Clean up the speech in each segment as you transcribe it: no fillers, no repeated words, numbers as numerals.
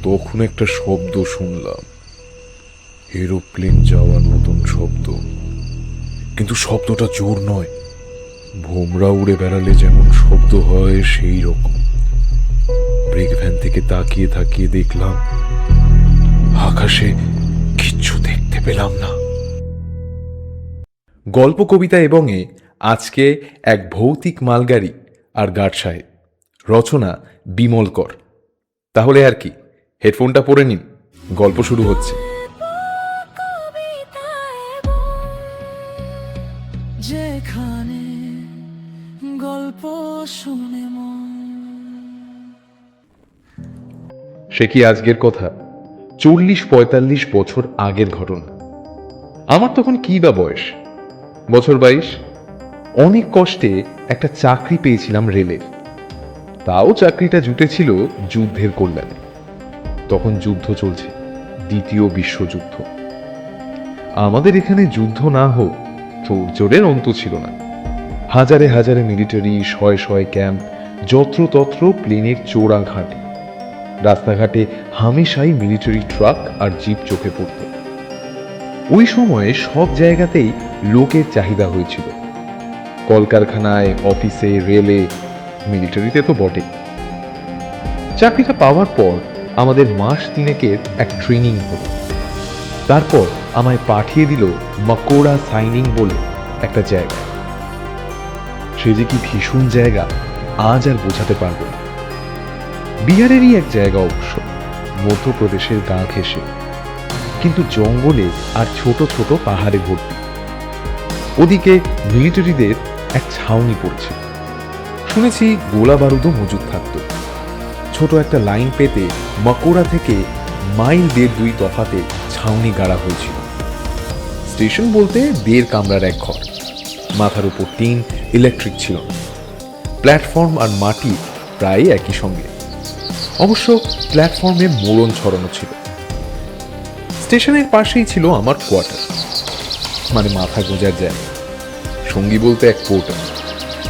তখন একটা শব্দ শুনলাম, এরোপ্লেন যাওয়ার মতন শব্দ। কিন্তু শব্দটা জোর নয়, ভোমরা উড়ে বেড়ালে যেমন শব্দ হয় সেই রকম। ব্রেক ভ্যান থেকে তাকিয়ে তাকিয়ে দেখলাম আকাশে কিচ্ছু দেখতে পেলাম না। গল্প কবিতা এবং আজকে এক ভৌতিক মালগাড়ি আর গার্ড সাহেব। রচনা বিমল কর। তাহলে আর কি, হেডফোনটা পরে নিন, গল্প শুরু হচ্ছে। যেখানে গল্প শুনে সে কি আজকের কথা? 40-45 বছর আগের ঘটনা। আমার তখন কি বা বয়স, বছর 22। অনেক কষ্টে একটা চাকরি পেয়েছিলাম রেলের। তাও চাকরিটা জুটেছিল যুদ্ধের কল্যাণে। তখন যুদ্ধ চলছে, দ্বিতীয় বিশ্বযুদ্ধ। আমাদের এখানে যুদ্ধ না হোক তোড়জোড়ের অন্ত ছিল না। হাজারে হাজারে মিলিটারি, শয়ে শয়ে ক্যাম্প, যত্রতত্র প্লেনের চোরা ঘাঁটি। রাস্তাঘাটে হামেশাই মিলিটারি ট্রাক আর জিপ চোখে পড়ত। ওই সময়ে সব জায়গাতেই লোকের চাহিদা হয়েছিল, কলকারখানায়, অফিসে, রেলে, মিলিটারিতে তো বটে। চাকরিটা পাওয়ার পর আমাদের মাস তিনেকের এক ট্রেনিং হলো। তারপর আমায় পাঠিয়ে দিল মাকোড়া সাইনিং বলে একটা জায়গা। সে যে কি ভীষণ জায়গা আজ আর বোঝাতে পারবো না। বিহারেরই এক জায়গা অবশ্য, মধ্যপ্রদেশের গা ঘেঁষে, কিন্তু জঙ্গলে আর ছোট ছোট পাহাড়ে ভর্তি। ওদিকে মিলিটারিদের এক ছাউনি পড়ছে। শুনেছি গোলা বারুদও মজুদ থাকত। ছোট একটা লাইন পেতে মাকোড়া থেকে মাইল 1.5-2 তফাতে ছাউনি গাড়া হয়েছিল। স্টেশন বলতে 1.5 কামরার এক ঘর, মাথার উপর টিন, ইলেকট্রিক ছিল না। প্ল্যাটফর্ম আর মাটি প্রায় একই সঙ্গে, অবশ্য প্ল্যাটফর্মে মোড়ন ছড়ানো ছিল। স্টেশনের পাশেই ছিল আমার কোয়ার্টার, মানে মাথা গোজার জায়গা। সঙ্গী বলতে এক পোর্টার,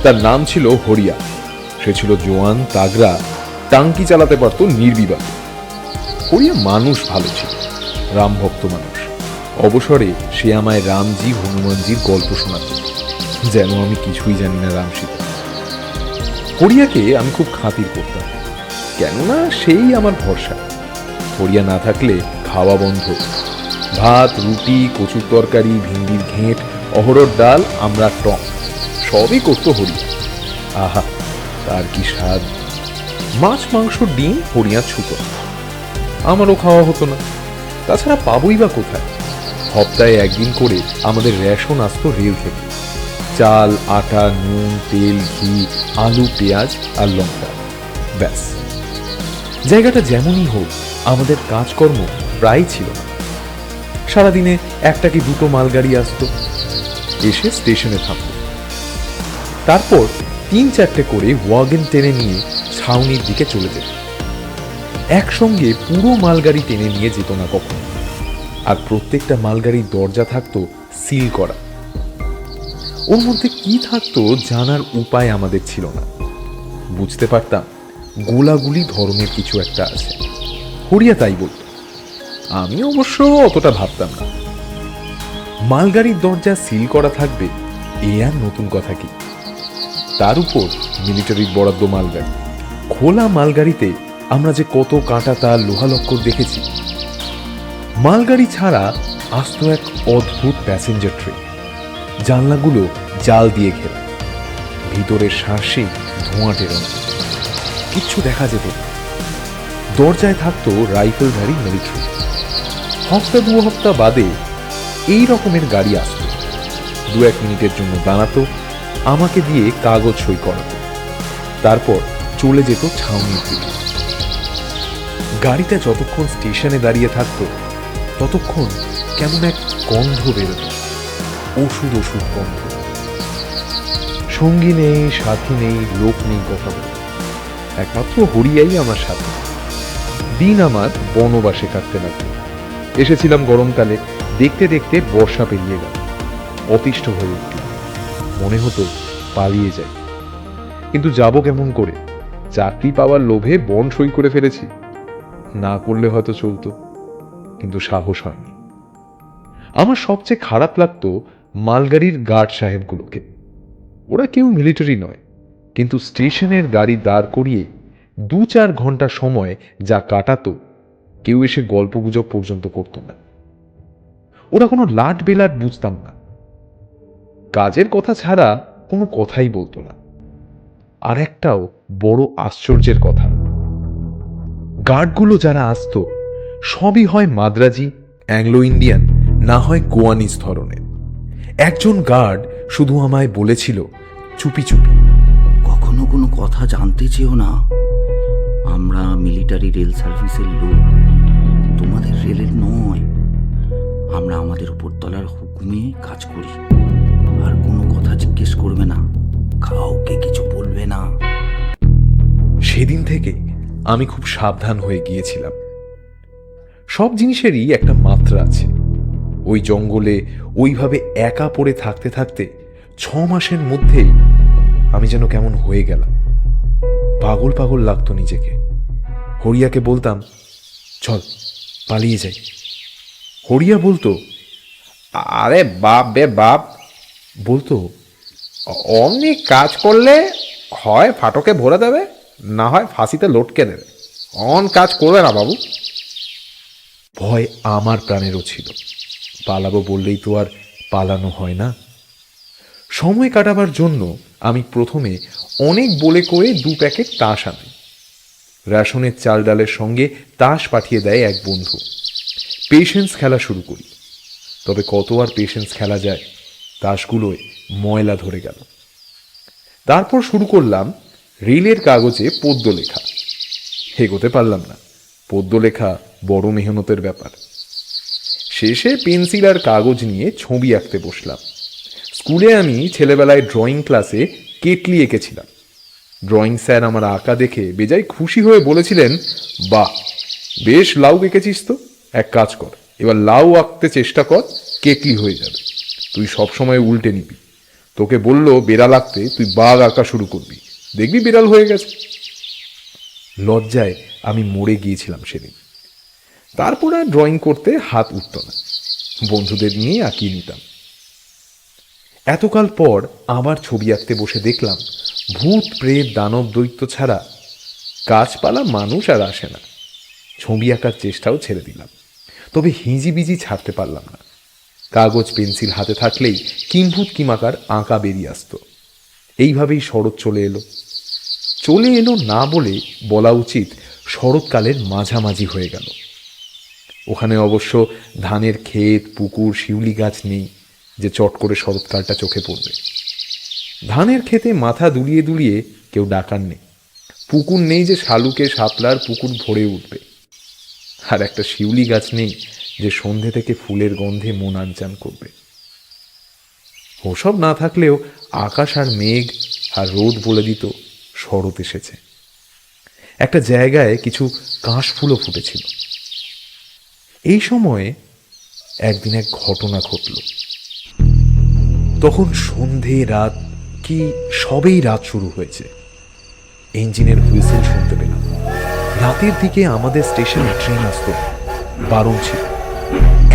তার নাম ছিল হরিয়া। সে ছিল জোয়ান, তাগড়া, টাঙ্কি চালাতে পারত নির্বিবাদ। হরিয়া মানুষ ভালো ছিল, রামভক্ত মানুষ। অবসরে সে আমায় রামজি হনুমানজির গল্প শোনাত, যেন আমি কিছুই জানি না রাম সীতা। হরিয়াকে আমি খুব খাতির করতাম, কেননা সেই আমার ভরসা। হরিয়া না থাকলে খাওয়া বন্ধ। ভাত, রুটি, কচুর তরকারি, ভিন্ডির ঘেঁট, অহরর ডাল, আমরা টক, সবই করত হরিয়া। আহা, তার কি স্বাদ! মাছ, মাংস, ডিম হরিয়া ছুতো, আমারও খাওয়া হতো না। তাছাড়া পাবই বা কোথায়? সপ্তাহে একদিন করে আমাদের রেশন আসতো রেল থেকে। চাল, আটা, নুন, তেল, ঘি, আলু, পেঁয়াজ আর লঙ্কা, ব্যাস। জায়গাটা যেমনই হোক, আমাদের কাজকর্ম প্রায় ছিল না। সারাদিনে 1টা কি 2টো মালগাড়ি আসতো, এসে স্টেশনে থামতো। তারপর 3-4টে করে ওয়াগন টেনে নিয়ে ছাউনির দিকে চলে যেত। একসঙ্গে পুরো মালগাড়ি টেনে নিয়ে যেত না কখনো। আর প্রত্যেকটা মালগাড়ির দরজা থাকতো সিল করা। ওর মধ্যে কি থাকতো জানার উপায় আমাদের ছিল না। বুঝতে পারতাম গোলাগুলি ধরনের কিছু একটা আছে। হরিয়া তাই বলত, আমি অবশ্য অতটা ভাবতাম না। মালগাড়ির দরজা সিল করা থাকবে এ আর নতুন কথা কি? তার উপর মিলিটারির বরাদ্দ মালগাড়ি। খোলা মালগাড়িতে আমরা যে কত কাঁটা তার লোহালক্কর দেখেছি। মালগাড়ি ছাড়া আসতো এক অদ্ভুত প্যাসেঞ্জার ট্রেন, জানলাগুলো জাল দিয়ে ঘেরা, ভিতরের শাঁসে ধোঁয়া টেরানো, কিচ্ছু দেখা যেত না। দরজায় থাকতো রাইফেলধারী মিলিটারি। 1-2 হপ্তাহ বাদে এই রকমের গাড়ি আসতো, 2-1 মিনিটের জন্য দাঁড়াতো, আমাকে দিয়ে কাগজ সই করাতো, তারপর চলে যেত ছাউনির দিকে। গাড়িটা যতক্ষণ স্টেশনে দাঁড়িয়ে থাকতো ততক্ষণ কেমন এক গন্ধ বেরোত, ওষুধ ওষুধ গন্ধ। সঙ্গী নেই, সাথী নেই, লোক নেই কথা বলে, একমাত্র হরিয়াই আমার সাথে। দিন আমার বনবাসে কাটতে লাগলো। এসেছিলাম গরমকালে, দেখতে দেখতে বর্ষা পেরিয়ে গেল। অতিষ্ঠ হয়ে উঠল, মনে হতো পালিয়ে যাই, কিন্তু যাব কেমন করে? চাকরি পাওয়ার লোভে বন সই করে ফেলেছি। না করলে হয়তো চলতো, কিন্তু সাহস হয়নি। আমার সবচেয়ে খারাপ লাগতো মালগাড়ির গার্ড সাহেবগুলোকে। ওরা কেউ মিলিটারি নয়, কিন্তু স্টেশনের গাড়ি দাঁড় করিয়ে 2-4 ঘন্টা সময় যা কাটাতো, কেউ এসে গল্পগুজব পর্যন্ত করতো না। ওরা কোনো লাট বেলাট বুঝতাম না, কাজের কথা ছাড়া কোনো কথাই বলতো না। আর একটাও বড় আশ্চর্যের কথা, গার্ডগুলো যারা আসতো সবই হয় মাদ্রাজি, অ্যাংলো ইন্ডিয়ান, না হয় গোয়ানিজ ধরনের। একজন গার্ড শুধু আমায় বলেছিল চুপি চুপি, কখনো কোনো কথা জানতে চেও না। আমরা মিলিটারি রেল সার্ভিসের লোক, তোমাদের রেলের নয়। আমরা আমাদের উপরতলার হুকুমে কাজ করি। আর কোনো কথা জিজ্ঞেস করবে না, কাউকে কিছু বলবে না। সেদিন থেকে আমি খুব সাবধান হয়ে গিয়েছিলাম। সব জিনিসেরই একটা মাত্রা আছে। ওই জঙ্গলে ওইভাবে একা পড়ে থাকতে থাকতে 6 মাসের মধ্যেই আমি যেন কেমন হয়ে গেলাম। পাগল পাগল লাগতো নিজেকে। হরিয়াকে বলতাম, চল পালিয়ে যাই। হরিয়া বলতো, আরে বাপ বে বাপ, বলতো অমনি কাজ করলে হয় ফাটকে ভরে দেবে, না হয় ফাঁসিতে লটকে দেবে। অন কাজ করবে না বাবু। ভয় আমার প্রাণেরও ছিল। পালাবো বললেই তো আর পালানো হয় না। সময় কাটাবার জন্য আমি প্রথমে অনেক বলে কয়ে 2 প্যাকেট তাস আনি। রেশনের চাল ডালের সঙ্গে তাস পাঠিয়ে দেয় এক বন্ধু। পেশেন্স খেলা শুরু করি। তবে কত আর পেশেন্স খেলা যায়, তাসগুলোয় ময়লা ধরে গেল। তারপর শুরু করলাম রেলের কাগজে পদ্য লেখা। এগোতে পারলাম না, পদ্য লেখা বড় মেহনতের ব্যাপার। শেষে পেন্সিল আর কাগজ নিয়ে ছবি আঁকতে বসলাম। স্কুলে আমি ছেলেবেলায় ড্রয়িং ক্লাসে কেটলি এঁকেছিলাম। ড্রয়িং স্যার আমার আঁকা দেখে বেজায় খুশি হয়ে বলেছিলেন, বাহ, বেশ লাউ এঁকেছিস তো, এক কাজ কর, এবার লাউ আঁকতে চেষ্টা কর, কেটলি হয়ে যাবে। তুই সবসময় উল্টে নিবি। তোকে বললো বেড়াল আঁকতে, তুই বাঘ আঁকা শুরু করবি, দেখবি বিড়াল হয়ে গেছে। লজ্জায় আমি মরে গিয়েছিলাম সেদিন। তারপর আর ড্রয়িং করতে হাত উঠত না, বন্ধুদের নিয়ে আঁকিয়ে নিতাম। এতকাল পর আবার ছবি আঁকতে বসে দেখলাম ভূত প্রেত দানব দৈত্য ছাড়া গাছপালা মানুষ আর আসে না। ছবি আঁকার চেষ্টাও ছেড়ে দিলাম, তবে হিজিবিজি ছাড়তে পারলাম না। কাগজ পেন্সিল হাতে থাকলেই কিম্ভূত কিমাকার আঁকা বেরিয়ে আসতো। এইভাবেই শরৎ চলে এলো না বলে বলা উচিত শরৎকালের মাঝামাঝি হয়ে গেল। ওখানে অবশ্য ধানের ক্ষেত, পুকুর, শিউলি গাছ নেই যে চট করে শরৎকালটা চোখে পড়বে। ধানের ক্ষেতে মাথা দুলিয়ে দুলিয়ে কেউ ডাকার নেই। পুকুর নেই যে শালুকে শাপলার পুকুর ভরে উঠবে। আর একটা শিউলি গাছ নেই যে সন্ধে থেকে ফুলের গন্ধে মন আনচান করবে। ওসব না থাকলেও আকাশ আর মেঘ আর রোদ বলে দিত শরৎ এসেছে। একটা জায়গায় কিছু কাশফুলও ফুটেছিল। এই সময়ে একদিন এক ঘটনা ঘটল। তখন সন্ধে রাত কি সবেই রাত শুরু হয়েছে। ইঞ্জিনের হুইসেল শুনতে পেলাম। রাতের দিকে আমাদের স্টেশনে ট্রেন আসতো, বারণ ছিল।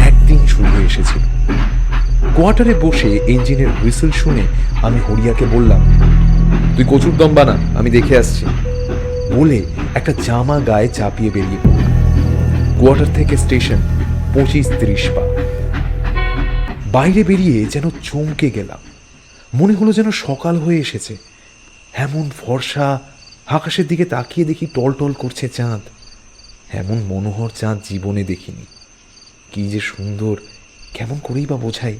একদিন শুরু হয়ে এসেছিল। কোয়ার্টারে বসে ইঞ্জিনের হুইসেল শুনে আমি হরিয়াকে বললাম, তুই কচুর দম বানা, আমি দেখে আসছি। বলে একটা জামা গায়ে চাপিয়ে বেরিয়ে পড়লাম। কোয়ার্টার থেকে স্টেশন 25-30 পা। বাইরে বেরিয়ে যেন চমকে গেলাম। মনে হলো যেন সকাল হয়ে এসেছে। এমন ফর্সা, আকাশের দিকে তাকিয়ে দেখি টলটল করছে চাঁদ। এমন মনোহর চাঁদ জীবনে দেখিনি। কি যে সুন্দর, কেমন করেই বা বোঝাই।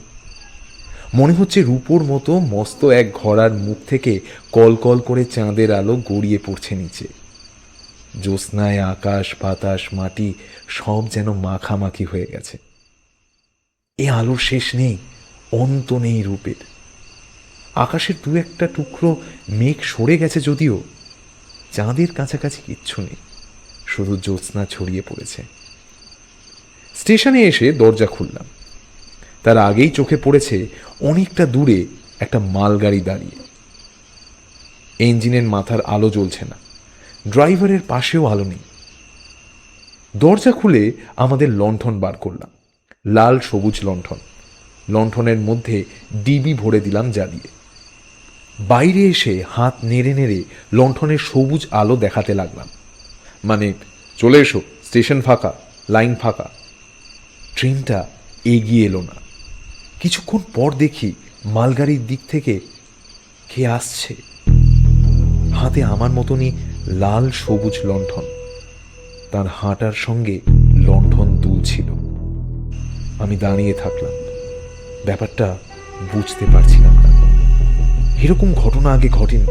মনে হচ্ছে রূপোর মতো মস্ত এক ঘোড়ার মুখ থেকে কল কল করে চাঁদের আলো গড়িয়ে পড়ছে নিচে। জ্যোৎস্নায় আকাশ, বাতাস, মাটি সব যেন মাখামাখি হয়ে গেছে। এ আলোর শেষ নেই, অন্ত নেই রূপের। আকাশের 2-1টা টুকরো মেঘ সরে গেছে যদিও, চাঁদের কাছাকাছি কিচ্ছু নেই, শুধু জ্যোৎস্না ছড়িয়ে পড়েছে। স্টেশনে এসে দরজা খুললাম। তার আগেই চোখে পড়েছে অনেকটা দূরে একটা মালগাড়ি দাঁড়িয়ে। ইঞ্জিনের মাথার আলো জ্বলছে না, ড্রাইভারের পাশেও আলো নেই। দরজা খুলে আমাদের লণ্ঠন বার করলাম, লাল সবুজ লণ্ঠন। লণ্ঠনের মধ্যে ডিবি ভরে দিলাম জ্বালিয়ে। বাইরে এসে হাত নেড়ে নেড়ে লণ্ঠনের সবুজ আলো দেখাতে লাগলাম, মানে চলে এসো, স্টেশন ফাঁকা, লাইন ফাঁকা। ট্রেনটা এগিয়ে এলো না। কিছুক্ষণ পর দেখি মালগাড়ির দিক থেকে কে আসছে, হাতে আমার মতনই লাল সবুজ লণ্ঠন। তার হাঁটার সঙ্গে লণ্ঠন দুলছিল। আমি দাঁড়িয়ে থাকলাম, ব্যাপারটা বুঝতে পারছিলাম না। এরকম ঘটনা আগে ঘটেনি।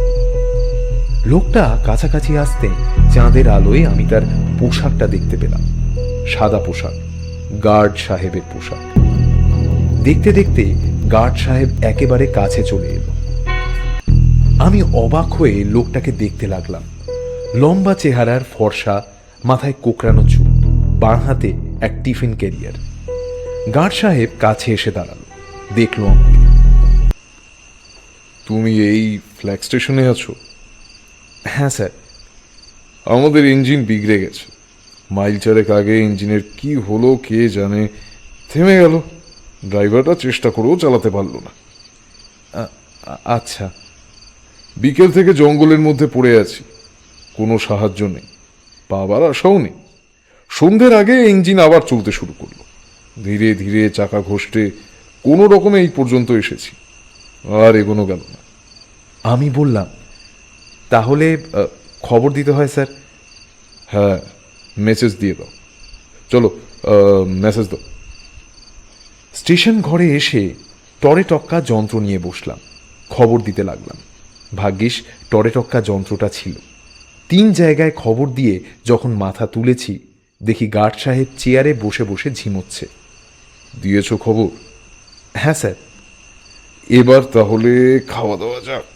লোকটা কাছাকাছি আসতে চাঁদের আলোয় আমি তার পোশাকটা দেখতে পেলাম, সাদা পোশাক, গার্ড সাহেবের পোশাক। দেখতে দেখতে গার্ড সাহেব একেবারে কাছে চলে এলো। আমি অবাক হয়ে লোকটাকে দেখতে লাগলাম। লম্বা চেহারার, ফর্সা, মাথায় কোকড়ানো চুল, বাঁ হাতে এক টিফিন ক্যারিয়ার। গার্ড সাহেব কাছে এসে দাঁড়ালো, দেখলো আমাকে। তুমি এই ফ্ল্যাগ স্টেশনে আছো? হ্যাঁ স্যার। আমাদের ইঞ্জিন বিগড়ে গেছে। মাইল চারেক আগে ইঞ্জিনের কি হলো কে জানে, থেমে গেল। ড্রাইভারটা চেষ্টা করেও চালাতে পারলো না। আচ্ছা। বিকেল থেকে জঙ্গলের মধ্যে পড়ে আছি, কোনো সাহায্য নেই, পাবার আশাও নেই। সন্ধ্যের আগে ইঞ্জিন আবার চলতে শুরু করলো। ধীরে ধীরে চাকা ঘষতে কোনো রকমে এই পর্যন্ত এসেছি, আর এগোনো গেল না। আমি বললাম, তাহলে খবর দিতে হয় স্যার। হ্যাঁ, মেসেজ দিয়ে দাও। চলো, মেসেজ দাও। স্টেশন ঘরে এসে টরে টক্কা যন্ত্র নিয়ে বসলাম, খবর দিতে লাগলাম। ভাগ্যিস টরে টক্কা যন্ত্রটা ছিল। 3 জায়গায় খবর দিয়ে যখন মাথা তুলেছি, দেখি গার্ড সাহেব চেয়ারে বসে বসে ঝিমোচ্ছে। দিয়েছো খবর? হ্যাঁ স্যার। এবার তাহলে খাওয়া দাওয়া যাক।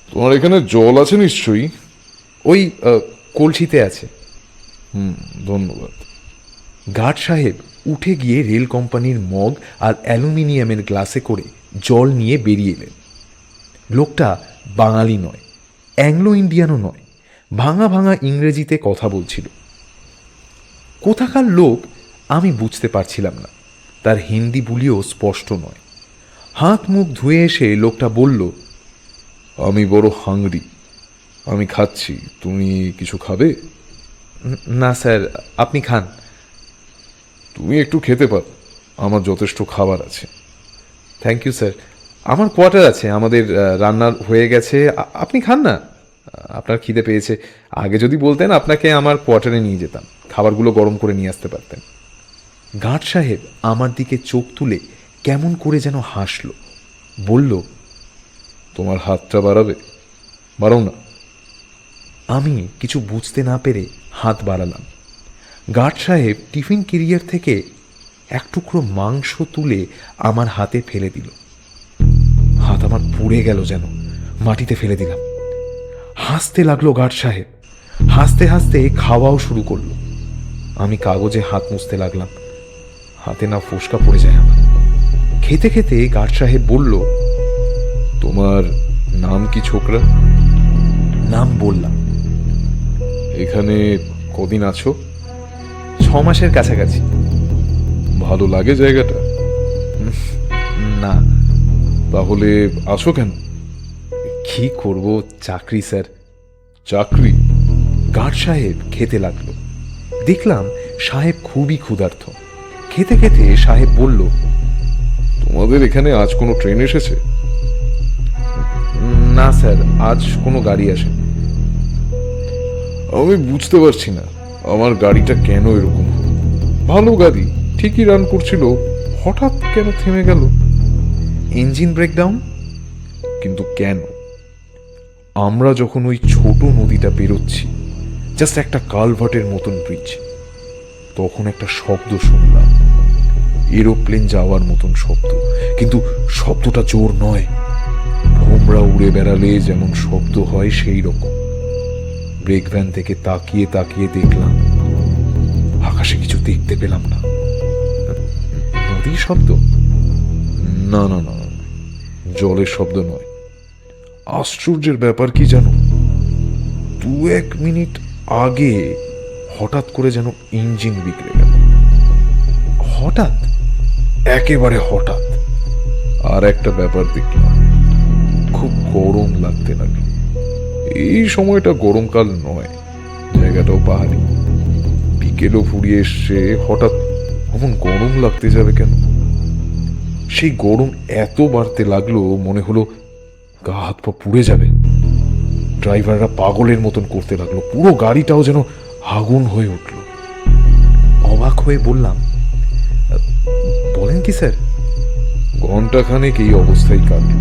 তোমার এখানে জল আছে নিশ্চয়ই? ওই কলসিতে আছে। ধন্যবাদ। গার্ড সাহেব উঠে গিয়ে রেল কোম্পানির মগ আর অ্যালুমিনিয়ামের গ্লাসে করে জল নিয়ে বেরিয়ে এলেন। লোকটা বাঙালি নয়, অ্যাংলো ইন্ডিয়ানও নয়, ভাঙা ভাঙা ইংরেজিতে কথা বলছিল। কোথাকার লোক আমি বুঝতে পারছিলাম না, তার হিন্দি বুলিও স্পষ্ট নয়। হাত মুখ ধুয়ে এসে লোকটা বলল, আমি বড় হাংরি, আমি খাচ্ছি, তুমি কিছু খাবে? না স্যার, আপনি খান। তুমি একটু খেতে পারো, আমার যথেষ্ট খাবার আছে। থ্যাংক ইউ স্যার, আমার কোয়ার্টার আছে, আমাদের রান্নার হয়ে গেছে, আপনি খান না। আপনার খিদে পেয়েছে, আগে যদি বলতেন আপনাকে আমার কোয়ার্টারে নিয়ে যেতাম, খাবারগুলো গরম করে নিয়ে আসতে পারতেন। গার্ড সাহেব আমার দিকে চোখ তুলে কেমন করে যেন হাসল, বলল, তোমার হাতটা বাড়াবে? বাড়াও না। আমি কিছু বুঝতে না পেরে হাত বাড়ালাম। গার্ড সাহেব টিফিন ক্যারিয়ার থেকে এক টুকরো মাংস তুলে আমার হাতে ফেলে দিল। হাত আমার পুড়ে গেল, যেন মাটিতে ফেলে দিলাম। হাসতে লাগলো গার্ড সাহেব, হাসতে হাসতে খাওয়াও শুরু করলো। আমি কাগজে হাত মুছতে লাগলাম, হাতে না ফোসকা পড়ে যায় আমার। খেতে খেতে গার্ড সাহেব বলল, তোমার নাম কি ছোকরা? নাম বললাম। এখানে কদিন আছো? 6 মাসের কাছাকাছি। ভালো লাগে জায়গাটা? না। তাহলে আছো কেন? কি করব, চাকরি স্যার। চাকরি? গার্ড সাহেব খেতে লাগলো। দেখলাম সাহেব খুবই ক্ষুধার্ত। খেতে খেতে সাহেব বলল, তোমাদের এখানে আজ কোনো ট্রেন এসেছে? না স্যার, আজ কোনো গাড়ি আসে। আমি বুঝতে পারছি না আমার গাড়িটা কেন এরকম হলো। ভালো গাড়ি, ঠিকই রান করছিল, হঠাৎ কেন থেমে গেল? Engine breakdown. কিন্তু কেন? আমরা যখন ওই ছোট নদীটা পেরোচ্ছি, জাস্ট একটা কালভার্টের মতন ব্রিজ, তখন একটা শব্দ শুনলাম, এরোপ্লেন যাওয়ার মতন শব্দ, কিন্তু শব্দটা জোর নয়, ভোমরা উড়ে বেড়ালে যেমন শব্দ হয় সেই রকম। ব্রেক ভ্যান থেকে তাকিয়ে তাকিয়ে দেখলাম, আকাশে কিছু দেখতে পেলাম না। নদীর শব্দ? না না না, জলের শব্দ নয়। আশ্চর্যের ব্যাপার কি জানো, 2-1 মিনিট আগে হঠাৎ করে যেন ইঞ্জিন বিগড়ে গেল। হঠাৎ? একেবারে হঠাৎ। আর একটা ব্যাপার দেখলাম, খুব গরম লাগতে লাগলো। এই সময়টা গরমকাল নয়, জায়গাটাও পাহাড়ি, বিকেলও ফুরিয়ে এসছে, হঠাৎ এমন গরম লাগতে যাবে কেন? সেই গরম এত বাড়তে লাগলো, মনে হলো গা হাত পা পুড়ে যাবে। ড্রাইভাররা পাগলের মতন করতে লাগলো, পুরো গাড়িটাও যেন আগুন হয়ে উঠল। অবাক হয়ে বললাম, বলেন কি স্যার? ঘন্টাখানেক এই অবস্থায় কাটল।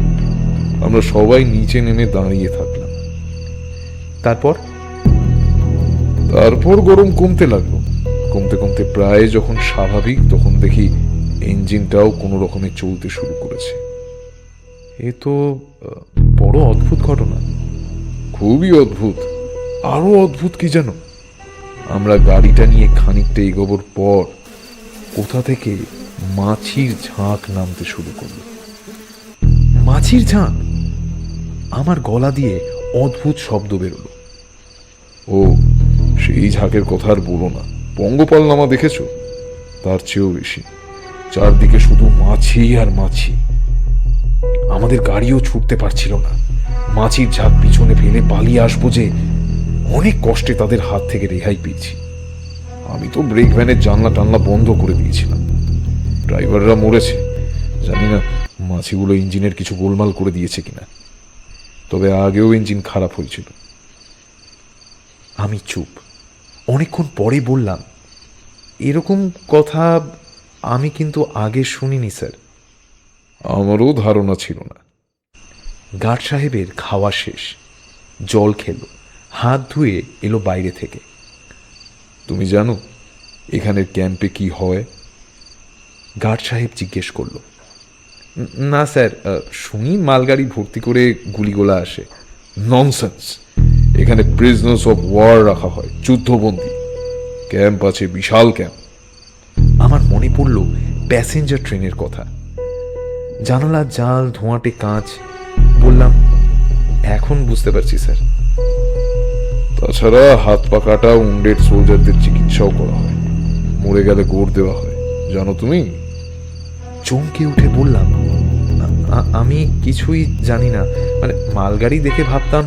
আমরা সবাই নিচে নেমে দাঁড়িয়ে থাকলাম। তারপর? তারপর গরম কমতে লাগলো। কমতে কমতে প্রায় যখন স্বাভাবিক, তখন দেখি ইঞ্জিনটাও কোনো রকমে চলতে শুরু করেছে। এ তো বড় অদ্ভুত ঘটনা। খুবই অদ্ভুত। আরো অদ্ভুত কি জানো, আমরা গাড়িটা নিয়ে খানিকটা এগোবার পর কোথা থেকে মাছির ঝাঁক নামতে শুরু করলো। মাছির ঝাঁক? আমার গলা দিয়ে অদ্ভুত শব্দ বেরোলো। ও, সেই ঝাঁকের কথা আর বলো না। পঙ্গপাল নামা দেখেছো? তার চেয়েও বেশি। চারদিকে শুধু মাছি আর মাছি। আমাদের গাড়িও ছুটতে পারছিল না। মাছির ঝাঁক পিছনে ফেলে পালিয়ে আসবো যে, অনেক কষ্টে তাদের হাত থেকে রেহাই পেয়েছি। আমি তো ব্রেক ভ্যানের জানলা টানলা বন্ধ করে দিয়েছিলাম। ড্রাইভাররা মরেছে, জানি না মাছিগুলো ইঞ্জিনের কিছু গোলমাল করে দিয়েছে কিনা। তবে আগেও ইঞ্জিন খারাপ হয়েছিল। আমি চুপ। অনেকক্ষণ পরে বললাম, এরকম কথা আমি কিন্তু আগে শুনিনি স্যার। আমারও ধারণা ছিল না। গার্ড সাহেবের খাওয়া শেষ, জল খেলো, হাত ধুয়ে এলো বাইরে থেকে। তুমি জানো এখানের ক্যাম্পে কি হয়? গার্ড সাহেব জিজ্ঞেস করলো। না স্যার, শুনি মালগাড়ি ভর্তি করে গুলিগোলা আসে। ননসেন্স! এখানে প্রিজনার্স অফ ওয়ার রাখা হয়, যুদ্ধবন্দী। ক্যাম্প আছে, বিশাল ক্যাম্প। আমার মনে পড়ল প্যাসেঞ্জার ট্রেনের কথা। জানালার জাল, ধোঁয়াটে কাঁচ। বললাম, এখন বুঝতে পারছি স্যার। তাছাড়া হাত পা কাটা উন্ডেড সোলজারদের চিকিৎসাও করা হয়, মরে গেলে গোড় দেওয়া হয়। জানো তুমি? চমকে উঠে বললাম, আমি কিছুই জানি না। মানে মালগাড়ি দেখে ভাবতাম।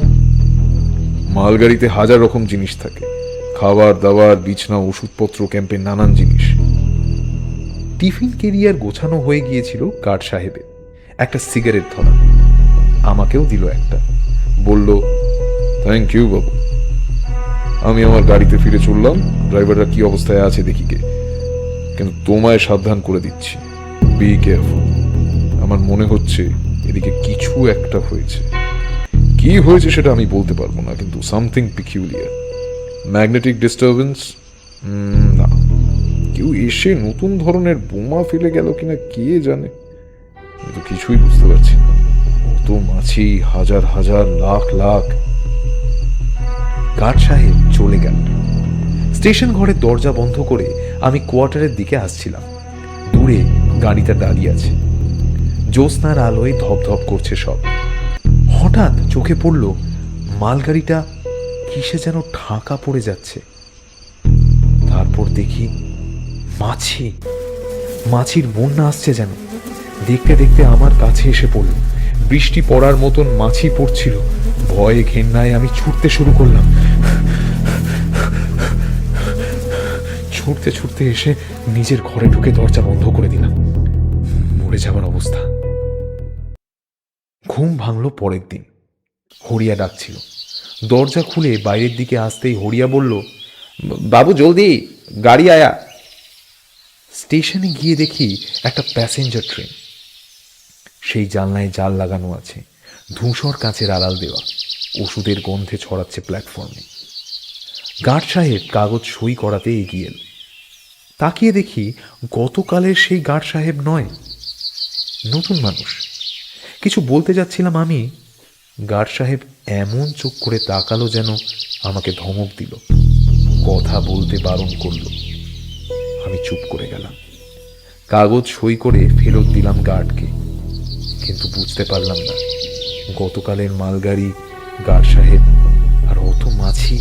মালগাড়িতে হাজার রকম জিনিস থাকে, খাবার দাবার, বিছনা, ওষুধপত্র, ক্যাম্পে নানান জিনিস। টিফিন কেরিয়ার গোছানো হয়ে গিয়েছিল গার্ড সাহেবের। একটা সিগারেট ধরা, আমাকেও দিল একটা। বলল, থ্যাংক ইউ বাবু। আমি আমার গাড়িতে ফিরে চললাম। ড্রাইভাররা কি অবস্থায় আছে দেখি গে, কিন্তু তোমায় সাবধান করে দিচ্ছি, বি কেয়ারফুল। আমার মনে হচ্ছে এদিকে কিছু একটা হয়েছে। কি হয়েছে সেটা আমি বলতে পারবো না, কিন্তু সামথিং পিকিউলিয়ার। Magnetic disturbance? না। কেউ এসে নতুন ধরনের বোমা ফেলে গেল কিনা কে জানে, কিন্তু কিছুই বুঝতে পারছি না। কত মাছি, হাজার হাজার, লাখ লাখ। গার্ড সাহেব চলে গেল। স্টেশন ঘরের দরজা বন্ধ করে আমি কোয়ার্টারের দিকে আসছিলাম। দূরে গাড়িটা দাঁড়িয়ে আছে, জ্যোৎস্নার আলোয় ধপধপ করছে সব। হঠাৎ চোখে পড়ল মালগাড়িটা কিসে যেন ঢাকা পড়ে যাচ্ছে। তারপর দেখি মাছি, মাছির বন্যা আসছে যেন। দেখতে দেখতে আমার কাছে এসে পড়ল। বৃষ্টি পড়ার মতন মাছি পড়ছিল। ভয়ে ঘেন্নায় আমি ছুটতে শুরু করলাম। ছুটতে ছুটতে এসে নিজের ঘরে ঢুকে দরজা বন্ধ করে দিলাম। মরে যাওয়ার অবস্থা। ঘুম ভাঙল পরের দিন। হরিয়া ডাকছিল। দরজা খুলে বাইরের দিকে আসতেই হরিয়া বলল, বাবু জলদি, গাড়ি আয়া। স্টেশনে গিয়ে দেখি একটা প্যাসেঞ্জার ট্রেন। সেই জানলায় জাল লাগানো আছে, ধূসর কাঁচের আড়াল দেওয়া। ওষুধের গন্ধে ছড়াচ্ছে প্ল্যাটফর্মে। গার্ড সাহেব কাগজ সই করাতে এগিয়ে এল। তাকিয়ে দেখি গতকালের সেই গার্ড সাহেব নয়, নতুন মানুষ। কিছু বলতে যাচ্ছিলাম আমি, গার্ড সাহেব এমন চোখ করে তাকালো যেন আমাকে ধমক দিল, কথা বলতে বারণ করলো। আমি চুপ করে গেলাম। কাগজ সই করে ফেরত দিলাম গার্ডকে, কিন্তু বুঝতে পারলাম না গতকালের মালগাড়ি, গার্ড সাহেব আর অত মাছি